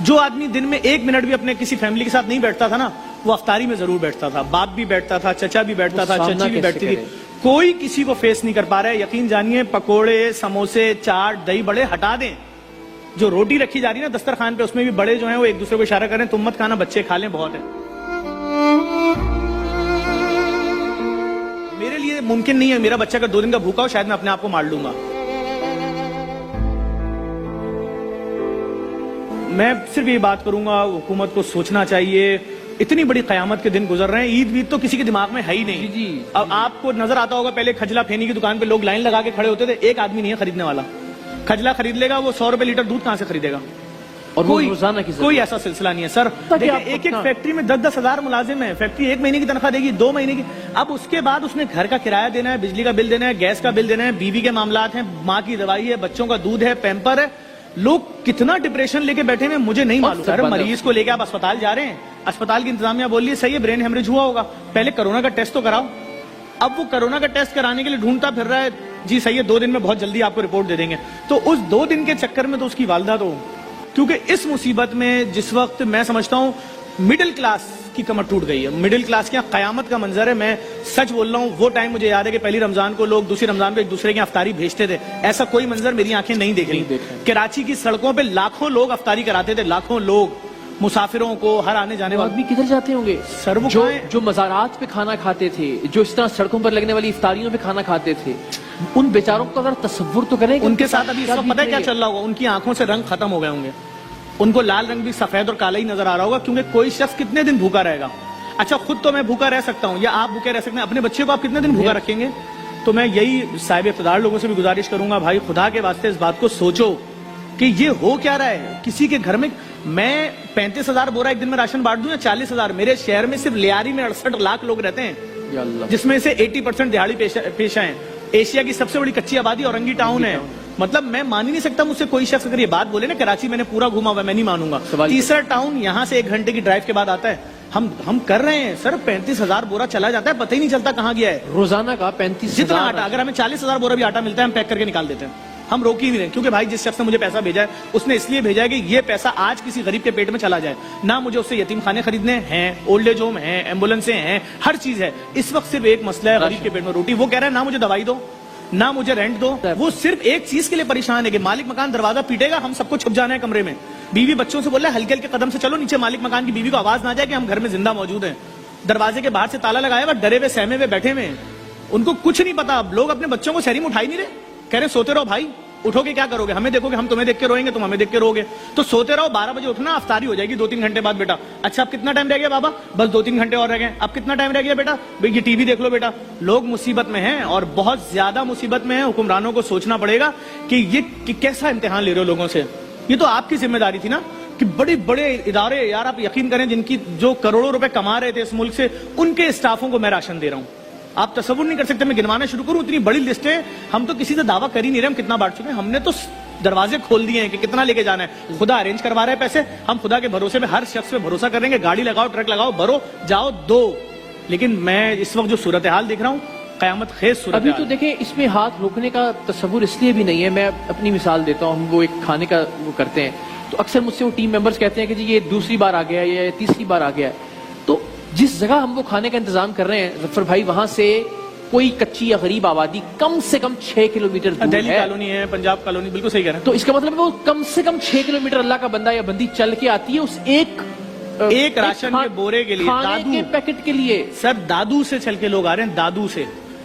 جو آدمی دن میں 1 منٹ بھی اپنے کسی فیملی کے ساتھ نہیں بیٹھتا تھا نا، وہ افطاری میں ضرور بیٹھتا تھا. باپ بھی بیٹھتا تھا، چچا بھی بیٹھتا تھا، چچی بھی بیٹھتی تھی. کوئی کسی کو فیس نہیں کر پا رہا ہے. یقین جانیے پکوڑے، سموسے، چاٹ، دہی بڑے ہٹا دیں. جو روٹی رکھی جا رہی ہے نا دسترخوان پہ، اس میں بھی بڑے جو ہیں وہ ایک دوسرے کو اشارہ کریں تم مت کھانا، بچے کھا لیں، بہت ہے. میرے لیے ممکن نہیں ہے میرا بچہ اگر 2 دن کا بھوکا ہو شاید میں اپنے آپ کو مار لوں گا. میں صرف یہ بات کروں گا حکومت کو سوچنا چاہیے. اتنی بڑی قیامت کے دن گزر رہے ہیں، عید وید تو کسی کے دماغ میں ہے ہی نہیں. اب آپ کو نظر آتا ہوگا پہلے کھجلا پھینی کی دکان پہ لوگ لائن لگا کے کھڑے ہوتے تھے، ایک آدمی نہیں ہے خریدنے والا. کھجلا خرید لے گا وہ 100 روپے لیٹر دودھ کہاں سے خریدے گا؟ اور کوئی ایسا سلسلہ نہیں ہے سر. دیکھیں ایک فیکٹری میں 10-10 ہزار ملازم ہیں. فیکٹری 1 مہینے کی تنخواہ دے گی، 2 مہینے کی. اب اس کے بعد اس نے گھر کا کرایہ دینا ہے، بجلی کا بل دینا ہے، گیس کا بل دینا ہے، بیوی کے معاملات ہیں، ماں کی دوائی ہے، بچوں کا دودھ ہے، پیمپر ہے. لوگ کتنا ڈپریشن لے کے بیٹھے ہیں مجھے نہیں معلوم. سر مریض کو لے کے آپ اسپتال جا رہے ہیں، اسپتال کی انتظامیہ بول رہی ہے صحیح ہے برین ہیمریج ہوا ہوگا، پہلے کرونا کا ٹیسٹ تو کراؤ. اب وہ کرونا کا ٹیسٹ کرانے کے لیے ڈھونڈتا پھر رہا ہے، جی صحیح ہے 2 دن میں بہت جلدی آپ کو رپورٹ دے دیں گے. تو اس 2 دن کے چکر میں تو اس کی والدہ تو، کیونکہ اس مصیبت میں جس وقت میں سمجھتا ہوں مڈل کلاس کی کمر ٹوٹ گئی ہے. مڈل کلاس کے قیامت کا منظر ہے. میں سچ بول رہا ہوں، وہ ٹائم مجھے یاد ہے کہ پہلی رمضان کو لوگ دوسری رمضان کو ایک دوسرے کی افطاری بھیجتے تھے. ایسا کوئی منظر میری آنکھیں نہیں دیکھ رہی. کراچی کی سڑکوں پہ لاکھوں لوگ افطاری کراتے تھے، لاکھوں لوگ مسافروں کو، ہر آنے جانے والے. آدمی کدھر جاتے ہوں گے سر؟ وہ جو مزارات پہ کھانا کھاتے تھے، جو اس طرح سڑکوں پر لگنے والی افطاریوں پہ کھانا کھاتے تھے، ان بیچاروں کو اگر تصور تو کریں ان کے ساتھ ابھی پتہ ہے کیا چل رہا ہوگا؟ ان کی آنکھوں سے رنگ ختم ہو گئے ہوں گے. ان کو لال رنگ بھی سفید اور کالا ہی نظر آ رہا ہوگا، کیونکہ کوئی شخص کتنے دن بھوکا رہے گا؟ اچھا خود تو میں بھوکا رہ سکتا ہوں، یا آپ بھوکے رہ سکتے ہیں، اپنے بچے کو آپ کتنے دن بھوکا رکھیں گے؟ تو میں یہی صاحب اقتدار لوگوں سے بھی گزارش کروں گا، بھائی خدا کے واسطے اس بات کو سوچو کہ یہ ہو کیا رہا ہے. کسی کے گھر میں میں 35,000 بورا ایک دن میں راشن بانٹ دوں یا 40,000؟ میرے شہر میں صرف لیاری میں 68 لاکھ لوگ رہتے ہیں، جس میں سے 80% دیہاڑی پیشہ ہیں. ایشیا کی سب سے بڑی کچی آبادی اورنگی ٹاؤن ہے. مطلب میں مان ہی نہیں سکتا مجھ سے کوئی شخص اگر یہ بات بولے نا کراچی میں نے پورا گھوما ہوا، میں نہیں مانوں گا. تیسرا ٹاؤن یہاں سے 1 گھنٹے کی ڈرائیو کے بعد آتا ہے. ہم کر رہے ہیں سر، 35,000 بورا چلا جاتا ہے، پتہ ہی نہیں چلتا کہاں گیا ہے. روزانہ کا 35,000 جتنا آٹا، اگر ہمیں 40,000 بورا بھی آٹا ملتا ہے ہم پیک کر کے نکال دیتے ہیں. ہم روک ہی نہیں رہے، کیونکہ بھائی جس شخص نے مجھے پیسہ بھیجا ہے اس نے اس لیے بھیجا ہے کہ یہ پیسہ آج کسی غریب کے پیٹ میں چلا جائے. نہ مجھے اس سے یتیم خانے خریدنے ہیں، اولڈ ایج ہوم ہیں، ایمبولینسیں ہیں، ہر چیز ہے. اس وقت صرف ایک مسئلہ ہے غریب کے پیٹ میں روٹی. وہ کہہ رہا ہے نہ مجھے دوائی دو، نہ مجھے رینٹ دو. وہ صرف ایک چیز کے لیے پریشان ہے کہ مالک مکان دروازہ پیٹے گا، ہم سب کو چھپ جانا ہے کمرے میں. بیوی بچوں سے بول رہا ہے ہلکے ہلکے قدم سے چلو نیچے، مالک مکان کی بیوی کو آواز نہ جائے کہ ہم گھر میں زندہ موجود ہیں. دروازے کے باہر سے تالا لگایا ہوا، ڈرے ہوئے سہمے ہوئے بیٹھے ہوئے. ان کو کچھ نہیں پتا. اب لوگ اپنے بچوں کو سحری میں اٹھائی نہیں رہے، کہہ رہے سوتے رہو بھائی، اٹھو گے کیا کرو گے؟ ہمیں دیکھو گے، ہم تمہیں دیکھ کے روئیں گے، تم ہمیں دیکھ کے رو گے. تو سوتے رہو، 12 بجے اٹھنا، افطاری ہو جائے گی 2-3 گھنٹے بعد. بیٹا اچھا اب کتنا ٹائم رہ گیا بابا؟ بس 2-3 گھنٹے اور رہ گئے. اب کتنا ٹائم رہ گیا بیٹا؟ یہ ٹی وی دیکھ لو بیٹا. لوگ مصیبت میں ہیں اور بہت زیادہ مصیبت میں ہیں. حکمرانوں کو سوچنا پڑے گا کہ یہ کیسا امتحان لے رہے ہو لوگوں سے. یہ تو آپ کی ذمہ داری تھی نا کہ بڑے بڑے ادارے، یار آپ یقین کریں جن کی جو کروڑوں روپے کما رہے تھے اس ملک سے، ان کے اسٹافوں کو میں راشن دے رہا ہوں. آپ تصور نہیں کر سکتے. میں گنوانا شروع کروں اتنی بڑی لسٹ ہے. ہم تو کسی سے دعویٰ کر ہی نہیں رہے ہم کتنا بانٹ چکے ہیں. ہم نے تو دروازے کھول دیے ہیں کہ کتنا لے کے جانا ہے. خدا ارینج کروا رہا ہے پیسے، ہم خدا کے بھروسے میں ہر شخص پہ بھروسہ کریں گے. گاڑی لگاؤ، ٹرک لگاؤ، بھرو، جاؤ، دو. لیکن میں اس وقت جو صورتحال دیکھ رہا ہوں قیامت خیز صورتحال. ابھی تو دیکھیں اس میں ہاتھ روکنے کا تصور اس لیے بھی نہیں ہے. میں اپنی مثال دیتا ہوں. ہم وہ ایک کھانے کا وہ کرتے ہیں تو اکثر مجھ سے وہ ٹیم ممبرز کہتے ہیں کہ جی یہ 2ری بار آ گیا ہے یا 3ری بار آ گیا ہے. تو جس جگہ ہم وہ کھانے کا انتظام کر رہے ہیں ظفر بھائی، وہاں سے کوئی کچی یا غریب آبادی کم سے کم 6 کلومیٹر دور ہے. دہلی کالونی ہے، پنجاب کالونی، بالکل صحیح کہہ رہے ہیں. تو اس کا مطلب ہے وہ کم سے کم 6 کلومیٹر اللہ کا بندہ یا بندی چل کے آتی ہے اس ایک راشن کے بورے کے لیے، کھانے کے پیکٹ کے لیے. سر دادو سے چل کے لوگ آ رہے ہیں، دادو سے،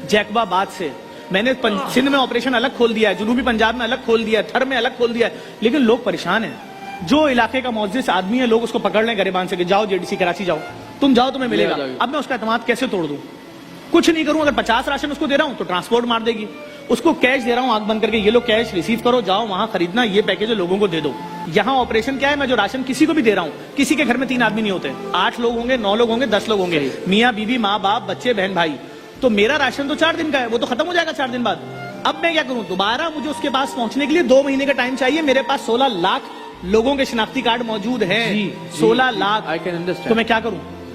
جیکبا باد سے. میں نے سندھ میں آپریشن الگ کھول دیا ہے، جنوبی پنجاب میں الگ کھول دیا ہے، تھر میں الگ کھول دیا ہے. لیکن لوگ پریشان ہیں. جو علاقے کا معزز آدمی ہے لوگ اس کو پکڑ لیں گریبان سے کہ جاؤ JDC کراچی جاؤ، تم جاؤ تمہیں ملے گا. اب میں اس کا اعتماد کیسے توڑ دوں؟ کچھ نہیں کروں. اگر 50 راشن اس کو دے رہا ہوں تو ٹرانسپورٹ مار دے گی. اس کو کیش دے رہا ہوں آنکھ بند کر کے، یہ لو کیش ریسیو کرو، جاؤ وہاں خریدنا، یہ پیکج لوگوں کو دے دو. یہاں آپریشن کیا ہے؟ میں جو راشن کسی کو بھی دے رہا ہوں، کسی کے گھر میں 3 آدمی نہیں ہوتے، 8 لوگ ہوں گے، 9 لوگ ہوں گے، 10 لوگ ہوں گے، میاں بیوی، ماں باپ، بچے، بہن بھائی. تو میرا راشن تو 4 دن کا ہے، وہ تو ختم ہو جائے گا 4 دن بعد. اب میں کیا کروں؟ دوبارہ مجھے اس کے پاس پہنچنے کے لیے 2 مہینے کا ٹائم چاہیے. میرے پاس 16 لاکھ لوگوں کے شناختی کارڈ موجود ہیں. 16 لاکھ. تو میں کیا کروں؟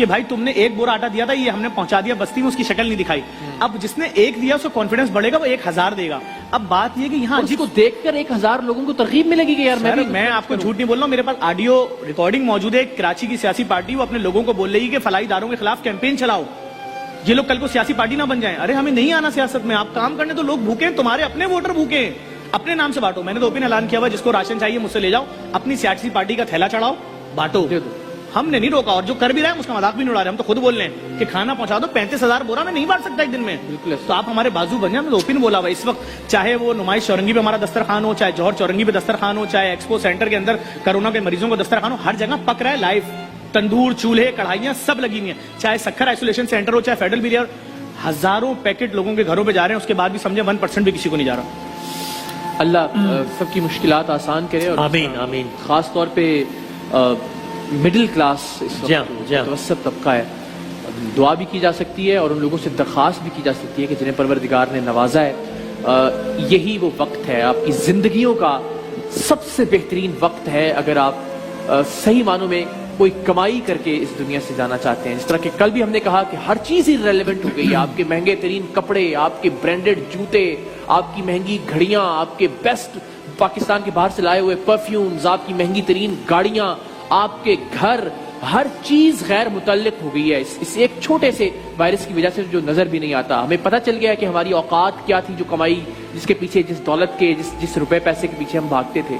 کہ بھائی تم نے 1 بورا آٹا دیا تھا, یہ ہم نے پہنچا دیا بستی میں, اس کی شکل نہیں دکھائی. اب جس نے 1 دیا اس کو کانفیڈنس بڑھے گا, وہ 1000 دے گا. اب بات یہ کہ یہاں جس کو دیکھ کر 1000 لوگوں کو ترغیب ملے گی کہ یار میں آپ کو جھوٹ نہیں بول رہا ہوں, میرے پاس آڈیو ریکارڈنگ موجود ہے. کراچی کی سیاسی پارٹی وہ اپنے لوگوں کو بول رہی ہے کہ فلاحی اداروں کے خلاف کیمپین چلاؤ, یہ لوگ کل کو سیاسی پارٹی نہ بن جائیں. ارے ہمیں نہیں آنا سیاست میں, آپ کام کرنے تو لوگ بھوکے ہیں, تمہارے اپنے ووٹر بھوکے ہیں, اپنے نام سے بانٹو. میں نے تو اوپن اعلان کیا ہوا, جس کو راشن چاہیے مجھ سے لے جاؤ, اپنی سیاسی پارٹی کا تھیلا چڑھاؤ, بانٹو. ہم نے نہیں روکا, اور جو کر بھی رہے ہیں اس کا مذاق بھی نہیں اڑا رہے. ہم تو خود بول رہے ہیں کہ کھانا پہنچا دو, 35,000 بورا میں نہیں بانٹ سکتا ایک دن میں. تو آپ ہمارے بازو بن جائیں. ہم نے اوپن بولا ہوا اس وقت, چاہے وہ نمائش چورنگی پہ ہمارا دسترخوان ہو, چاہے جوہر چورنگی پہ دسترخوان ہو, چاہے ایکسپو سینٹر کے اندر کرونا کے مریضوں کو دسترخوان ہو, ہر جگہ پک رہا ہے لائیو. تندور, چولہے, کڑھائیاں سب لگی ہوئی ہیں. چاہے سکھر آئسولیشن سینٹر ہو, چاہے فیڈرل بیریا, ہزاروں پیکٹ لوگوں کے گھروں پہ جا رہے ہیں, اس کے بعد بھی سمجھے 1% بھی کسی کو نہیں جا رہا. اللہ سب کی مشکلات آسان کرے, اور آمین آمین. خاص طور پہ مڈل کلاس اس وقت متوسط طبقہ ہے, دعا بھی کی جا سکتی ہے اور ان لوگوں سے درخواست بھی کی جا سکتی ہے کہ جنہیں پروردگار نے نوازا ہے. یہی وہ وقت ہے, آپ کی زندگیوں کا سب سے بہترین وقت ہے اگر آپ صحیح معنوں میں کوئی کمائی کر کے اس دنیا سے جانا چاہتے ہیں. جس طرح کہ کل بھی ہم نے کہا کہ ہر چیز ہی ریلیونٹ ہو گئی ہے. آپ کے مہنگے ترین کپڑے, آپ کے برانڈڈ جوتے, آپ کی مہنگی گھڑیاں, آپ کے بیسٹ پاکستان کے باہر سے لائے ہوئے پرفیومز, آپ کی مہنگی ترین گاڑیاں, آپ کے گھر, ہر چیز غیر متعلق ہو گئی ہے اس ایک چھوٹے سے وائرس کی وجہ سے جو نظر بھی نہیں آتا. ہمیں پتہ چل گیا ہے کہ ہماری اوقات کیا تھی, جو کمائی جس کے پیچھے, جس دولت کے, جس روپے پیسے کے پیچھے ہم بھاگتے تھے.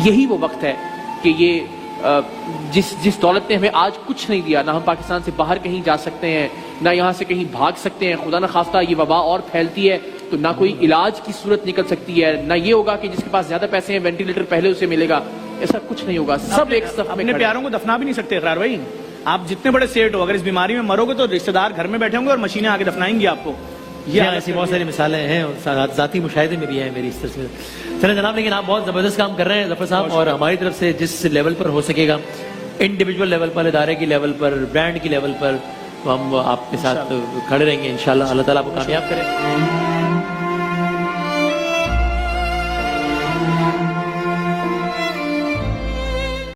یہی وہ وقت ہے کہ یہ جس دولت نے ہمیں آج کچھ نہیں دیا, نہ ہم پاکستان سے باہر کہیں جا سکتے ہیں, نہ یہاں سے کہیں بھاگ سکتے ہیں. خدا نہ خواستہ یہ وبا اور پھیلتی ہے تو نہ کوئی علاج کی صورت نکل سکتی ہے, نہ یہ ہوگا کہ جس کے پاس زیادہ پیسے ہیں وینٹیلیٹر پہلے اسے ملے گا. ایسا کچھ نہیں ہوگا. سب ایک صف میں اپنے پیاروں کو دفنا بھی نہیں سکتے اقرار بھائی. آپ جتنے بڑے سیٹ ہو, اگر اس بیماری میں مرو گے تو رشتہ دار گھر میں بیٹھے ہوں گے اور مشینیں آ کے دفنائیں گی آپ کو. یہ ایسی بہت ساری مثالیں ہیں, ذاتی مشاہدے میں بھی ہیں میری اس طرح سے. چلیں جناب, لیکن آپ بہت زبردست کام کر رہے ہیں ظفر صاحب, اور ہماری طرف سے جس لیول پر ہو سکے گا, انڈیویجول لیول پر, ادارے کی لیول پر, برانڈ کی لیول پر, تو ہم آپ کے ساتھ کھڑے رہیں گے انشاءاللہ. اللہ تعالیٰ آپ کو کامیاب کرے.